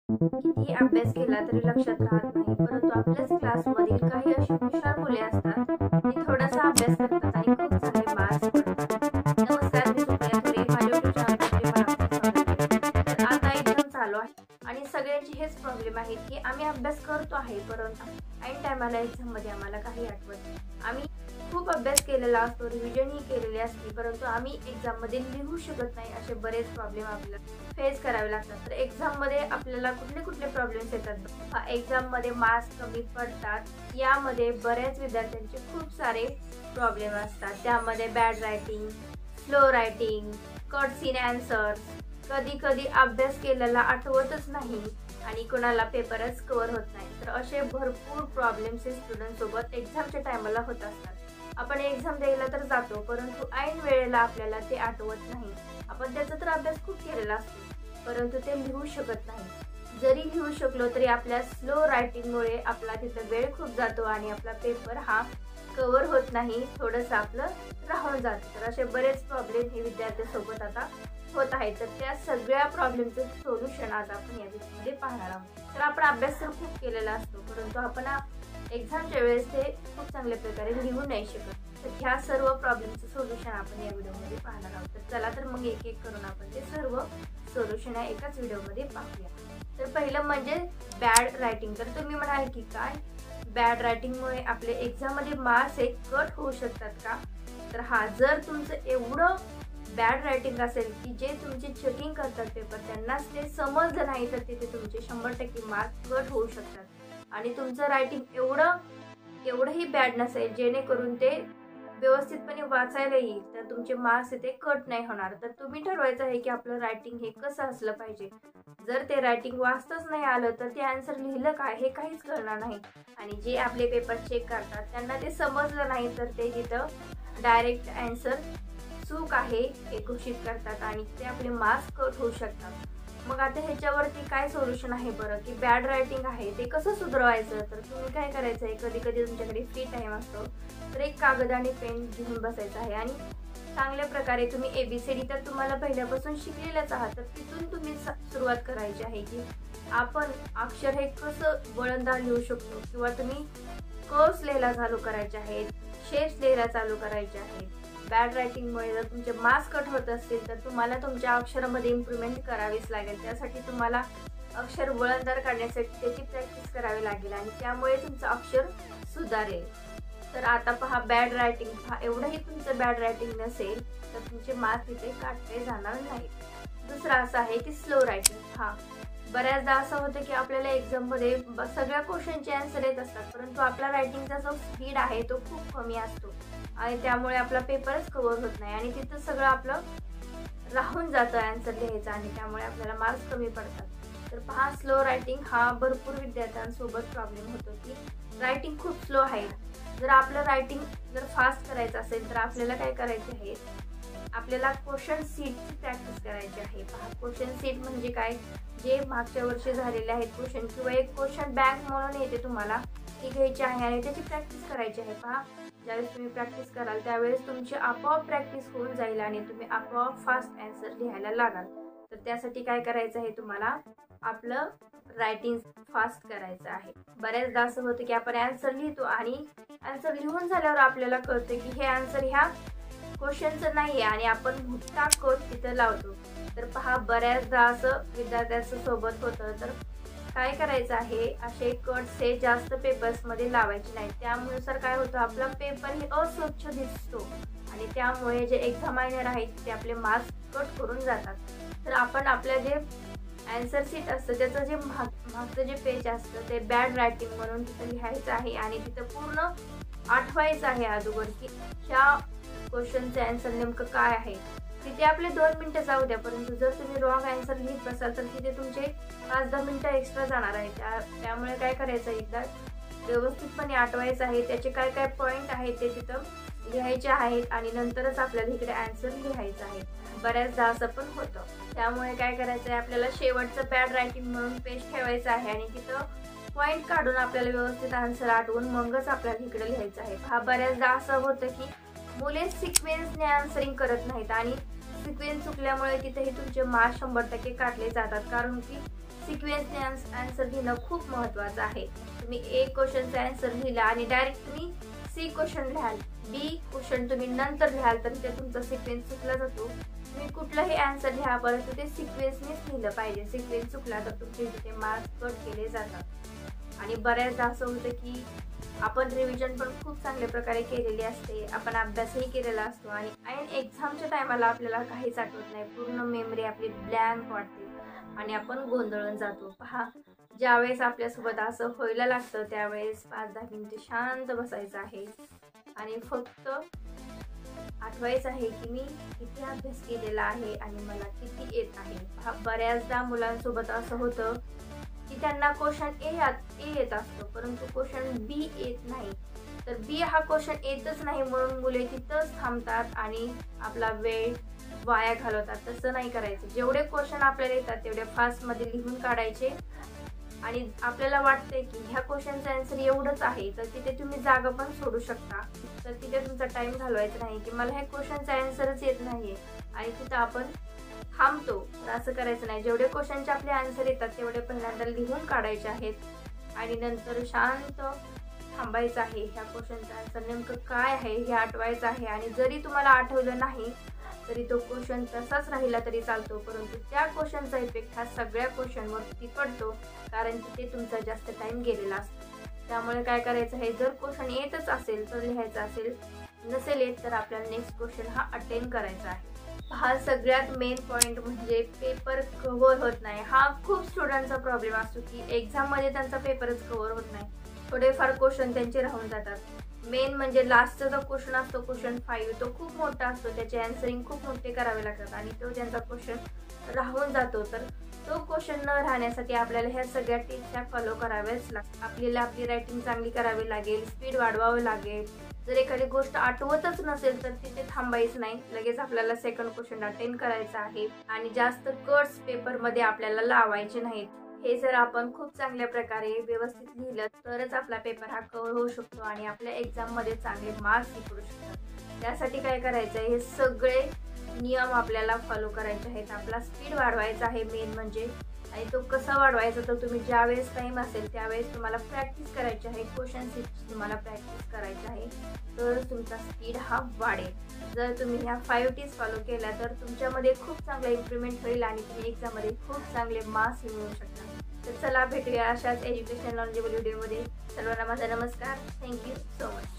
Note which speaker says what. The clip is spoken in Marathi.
Speaker 1: किती अभ्यास केला तरी लक्षात राहत नाही, परंतु आपल्याच क्लासमधील काही अशी हुशार मुले असतात ती थोडासा अभ्यास करतात आणि खूप चांगले मार्क्स पडतात. नमस्कार, मी सुप्रिया थोरे. माझ्या युट्यूब चॅनलमध्ये मनापासून स्वागत आहे. तर आता एक्झाम चालू आहे आणि सगळ्यांची हेच प्रॉब्लेम आहे की आम्ही अभ्यास करतो आहे, परंतु ऐन टायमाला एक्झाममध्ये आम्हाला काही आठवत नाही. आम्ही खूप अभ्यास केलेला असतो, रिव्हिजनही केलेली असते, परंतु आम्ही एक्झाममध्ये लिहू शकत नाही. असे बरेच प्रॉब्लेम आपल्याला फेस करावे लागतात. तर एक्झाममध्ये आपल्याला कुठले कुठले प्रॉब्लेम्स येतात? एक्झाममध्ये मार्क्स कमी पडतात, यामध्ये बऱ्याच विद्यार्थ्यांचे खूप सारे प्रॉब्लेम असतात. त्यामध्ये bad writing, slow writing, cuts in answers, कधी कधी अभ्यास केलेला आठवतच नाही आणि कोणाला पेपरच कव्हर होत नाही. तर असे भरपूर प्रॉब्लेम्स हे स्टुडंट सोबत एक्झामच्या टायमाला होत असतात. आपण एक्झाम द्यायला तर जातो, परंतु ऐन वेळेला आपल्याला ते आठवत नाही. आपण त्याचा तर अभ्यास खूप केलेला असतो, परंतु ते लिहू शकत नाही. जरी लिहू शकलो तरी आपल्या स्लो रायटिंगमुळे आपला तिथं वेळ खूप जातो आणि आपला पेपर हा कव्हर होत नाही, थोडंसं आपलं राहून जातं. तर असे बरेच प्रॉब्लेम हे विद्यार्थ्यांसोबत आता होत आहेत. तर त्या सगळ्या प्रॉब्लेमचं सोल्युशन आज आपण या व्हिडिओमध्ये पाहणार आहोत. तर आपण अभ्यास तर खूप केलेला असतो, परंतु आपण एक्झामच्या वेळेस ते खूप चांगल्या प्रकारे लिहू नाही शकत. तर ह्या सर्व प्रॉब्लेमचं सोल्युशन आपण या व्हिडिओमध्ये पाहणार आहोत. तर चला तर मग एक एक करून आपण ते सर्व सोल्युशन या एकाच व्हिडिओमध्ये पाहूया. तर पहिलं म्हणजे बॅड रायटिंग. तर तुम्ही म्हणाल की काय बॅड रायटिंगमुळे आपले एक्झाममध्ये मार्क्स एक कट होऊ शकतात का? तर हा, जर तुमचं एवढं बॅड रायटिंग असेल की जे तुमचे चेकिंग करतात पेपर त्यांनाच ते समजलं नाही, तर तिथे तुमचे 100% मार्क्स कट होऊ शकतात. आणि तुमचं रायटिंग एवढंही बॅड नसेल जेणेकरून ते व्यवस्थितपणे वाचायला येईल, तर तुमचे मार्क्स इथे कट नाही होणार. तर तुम्ही ठरवायचं आहे की आपलं रायटिंग हे कसं असलं पाहिजे. जर ते रायटिंग वाचताच नाही आलं तर ते आन्सर लिहिलं काय हे काहीच कळणार नाही. आणि जे आपले पेपर चेक करतात त्यांना ते समजलं नाही, तर ते तिथं डायरेक्ट आन्सर चूक आहे हे घोषित करतात आणि ते आपले मार्क्स कट होऊ शकतात. मग आता ह्याच्यावरती काय सोल्युशन आहे बरं, की बॅड रायटिंग आहे ते कसं सुधारवायचं? तर तुम्ही काय करायचं आहे, कधी कधी तुमच्याकडे फ्री टाईम असतो, तर एक कागद आणि पेन घेऊन बसायचं आहे आणि चांगल्या प्रकारे तुम्ही ABCD तर तुम्हाला पहिल्यापासून शिकलेलंच आहात, तर तिथून तुम्ही सुरुवात करायची आहे की आपण अक्षर हे कसं वळणदार लिहू शकतो, किंवा तुम्ही कर्व्स लिहायला चालू करायचे आहेत, शेप्स लिहायला चालू करायचे आहेत. बॅड रायटिंगमुळे जर तुमचे मार्क्स कट होत असतील तर तुम्हाला तुमच्या अक्षरामध्ये इम्प्रूव्हमेंट करावीच लागेल. त्यासाठी तुम्हाला अक्षर वळणदार काढण्यासाठी त्याची प्रॅक्टिस करावी लागेल आणि त्यामुळे तुमचं अक्षर सुधारेल. तर आता पहा, बॅड रायटिंग पहा, एवढंही तुमचं बॅड रायटिंग नसेल तर तुमचे मार्क्स तिथे काढले जाणार नाही. दुसरा असा आहे की स्लो रायटिंग. हा, बऱ्याचदा असं होतं की आपल्याला एक्झाममध्ये सगळ्या क्वेश्चनचे आन्सर येत असतात, परंतु आपला रायटिंगचा जो स्पीड आहे तो खूप कमी असतो आणि त्यामुळे आपला पेपरच कव्हर होत नाही आणि तिथं सगळं आपलं राहून जातं आन्सर लिहायचं आणि त्यामुळे आपल्याला मार्क्स कमी पडतात. तर पहा, स्लो रायटिंग हा भरपूर विद्यार्थ्यांसोबत प्रॉब्लेम होतो की रायटिंग खूप स्लो आहे. जर आपलं रायटिंग जर फास्ट करायचं असेल तर आपल्याला काय करायचे आहे, आपल्याला क्वेश्चन सीटची प्रॅक्टिस करायची आहे. पहा, क्वेश्चन सीट म्हणजे काय, जे मागच्या वर्षी झालेले आहेत क्वेश्चन किंवा एक क्वेश्चन बँक म्हणून येते तुम्हाला, ती घ्यायची आहे आणि त्याची प्रॅक्टिस करायची आहे. पहा, ज्यावेळेस तुम्ही प्रॅक्टिस कराल त्यावेळेस तुमची आपोआप प्रॅक्टिस होऊन जाईल आणि तुम्ही आपोआप फास्ट आन्सर लिहायला लागाल. तर त्यासाठी काय करायचं आहे, तुम्हाला आपलं रायटिंग फास्ट करायचं आहे. बऱ्याचदा असं होतं की आपण आन्सर लिहितो आणि आन्सर लिहून झाल्यावर आपल्याला कळतं की हे आन्सर ह्या क्वेश्चनचं नाही आहे आणि आपण मोठा कट तिथं लावतो. तर पहा, बऱ्याचदा असं विद्यार्थ्यांचं सोबत होतं. तर काय करायचं आहे, असे कट्स हे जास्त पेपर्समध्ये लावायचे नाही. त्यानुसार काय होतं, आपला पेपर हे अस्वच्छ दिसतो आणि त्यामुळे जे एक्झामिनर आहेत ते आपले मार्क्स कट करून जातात. तर आपण आपल्या जे आन्सर शीट असतं त्याचं जे मागचं जे पेज असतं ते बॅड रायटिंग म्हणून तिथं लिहायचं आहे आणि तिथं पूर्ण आठवायचं आहे अगोदर की ह्या क्वेश्चनचे आन्सर नेमकं काय आहे. तिथे आपले 2 मिनिटं जाऊ द्या, परंतु जर तुम्ही रॉंग आन्सर लिहित बसाल तर तिथे तुमचे 5-10 मिनिटं एक्स्ट्रा जाणार आहे. त्यामुळे काय करायचं, एकदा व्यवस्थितपणे आठवायचं आहे, त्याचे काय काय पॉईंट आहेत ते तिथं लिहायचे आहेत आणि नंतरच आपल्याला इकडे आन्सर लिहायचं आहे. बऱ्याचदा असं पण होतं. त्यामुळे काय करायचं आहे, आपल्याला शेवटचं बॅड रायटिंग म्हणून पेज ठेवायचं आहे आणि तिथं पॉईंट काढून आपल्याला व्यवस्थित आन्सर आठवून मगच आपल्याला इकडे लिहायचं आहे. हा, बऱ्याचदा असं होतं की मुले सिक्वेन्सने आन्सरिंग करत नाहीत आणि सिक्वेन्स चुकल्यामुळे तिथेही तुमचे मार्क्स 100% काढले जातात, कारण की सिक्वेन्सने आन्सर लिहिणं खूप महत्त्वाचं आहे. तुम्ही ए क्वेश्चनचा आन्सर लिहिला आणि डायरेक्ट तुम्ही सी क्वेश्चन लिहाल, बी क्वेश्चन तुम्ही नंतर लिहाल तर ते तुमचा सिक्वेन्स चुकला जातो. तुम्ही कुठलाही आन्सर लिहा परंतु ते सिक्वेन्सनेच लिहिलं पाहिजे. सिक्वेन्स चुकला तर तुमचे तिथे मार्क्स कट केले जातात. आणि बऱ्याचदा असं होतं की आपण रिव्हिजन पण खूप चांगल्या प्रकारे केलेली असते, आपण अभ्यासही केलेला असतो आणि ऐन एक्झामच्या टायमाला आपल्याला काहीच आठवत नाही. पूर्ण मेमरी आपली ब्लँक वाटते आणि आपण गोंधळून जातो. पहा, ज्यावेळेस आपल्यासोबत असं व्हायला लागतं त्यावेळेस 5-10 मिनिटे शांत बसायचं आहे आणि फक्त आठवायचं आहे की मी किती अभ्यास केलेला आहे आणि मला किती येत आहे. पहा, बऱ्याचदा मुलांसोबत असं होतं की त्यांना क्वेश्चन ए येत असतो परंतु क्वेश्चन बी येत नाही. तर बी हा क्वेश्चन येतच नाही म्हणून मुले तिथंच थांबतात आणि आपला वेळ वाया घालवतात. तसं नाही करायचं. जेवढे क्वेश्चन आपल्याला येतात तेवढे फास्टमध्ये लिहून काढायचे आणि आपल्याला वाटते की ह्या क्वेश्चनचं आन्सर एवढंच आहे तर तिथे तुम्ही जागा पण सोडू शकता. तर तिथे तुमचा टाइम घालवायचा नाही की मला ह्या क्वेश्चनचा आन्सरच येत नाहीये आणि तिथं आपण थांबतो. तर असं करायचं नाही. जेवढे क्वेश्चनचे आपले आन्सर येतात तेवढे पहिल्यांदा लिहून काढायचे आहेत आणि नंतर शांत थांबायचं आहे. ह्या क्वेश्चनचं आन्सर नेमकं काय आहे हे आठवायचं आहे आणि जरी तुम्हाला आठवलं नाही तरी तो क्वेश्चन तसाच राहिला तरी चालतो परंतु त्या क्वेश्चनचा इफेक्ट हा सगळ्या क्वेश्चनवरती पडतो कारण तिथे तुमचा जास्त टाइम गेलेला असतो. त्यामुळे काय करायचं आहे, जर क्वेश्चन येतच असेल तर लिहायचं असेल, नसेल येत तर आपल्याला नेक्स्ट क्वेश्चन हा अटेंड करायचा आहे. हा सगळ्यात मेन पॉईंट म्हणजे पेपर कव्हर होत नाही. हा खूप स्टुडंटचा प्रॉब्लेम असतो की एक्झाममध्ये त्यांचा पेपरच कव्हर होत नाही. थोडेफार क्वेश्चन त्यांचे राहून जातात. मेन म्हणजे लास्टचा जो क्वेश्चन असतो क्वेश्चन 5 तो खूप मोठा असतो, त्याचे आन्सरिंग खूप मोठे करावे लागतात आणि तो त्यांचा क्वेश्चन राहून जातो. तर तो क्वेश्चन न राहण्यासाठी आपल्याला ह्या सगळ्या टिप्स ह्या फॉलो कराव्याच लागतात. आपल्याला आपली रायटिंग चांगली करावी लागेल, स्पीड वाढवावं लागेल. जर एखादी गोष्ट आठवतच नसेल तर तिथे थांबायचं नाही, लगेच आपल्याला सेकंड क्वेश्चन अटेंड करायचा आहे आणि जास्त कट्स पेपरमध्ये आपल्याला लावायचे नाहीत. हे जर आपण खूप चांगल्या प्रकारे व्यवस्थित लिहिलं तरच आपला पेपर हा कव्हर होऊ शकतो आणि आपल्या एक्झाममध्ये चांगले मार्क्स पडू शकतात. त्यासाठी काय करायचं आहे, हे सगळे नियम आपल्याला फॉलो करायचे आहेत. आपला स्पीड वाढवायचा आहे मेन म्हणजे, आणि तो कसा वाढवायचा तर तुम्ही ज्यावेळेस टाईम असेल त्यावेळेस तुम्हाला प्रॅक्टिस करायची आहे. क्वेश्चन तुम्हाला प्रॅक्टिस करायची आहे तर तुमचा स्पीड हा वाढेल. जर तुम्ही ह्या 5 टिप्स फॉलो केल्या तर तुमच्यामध्ये खूप चांगला इम्प्रूव्हमेंट होईल आणि तुम्ही एक्झाममध्ये खूप चांगले मार्क्स मिळवू शकता. तर चला भेटूया अशाच एज्युकेशन नॉलेजेबल व्हिडिओमध्ये. सर्वांना माझा नमस्कार. Thank you so much.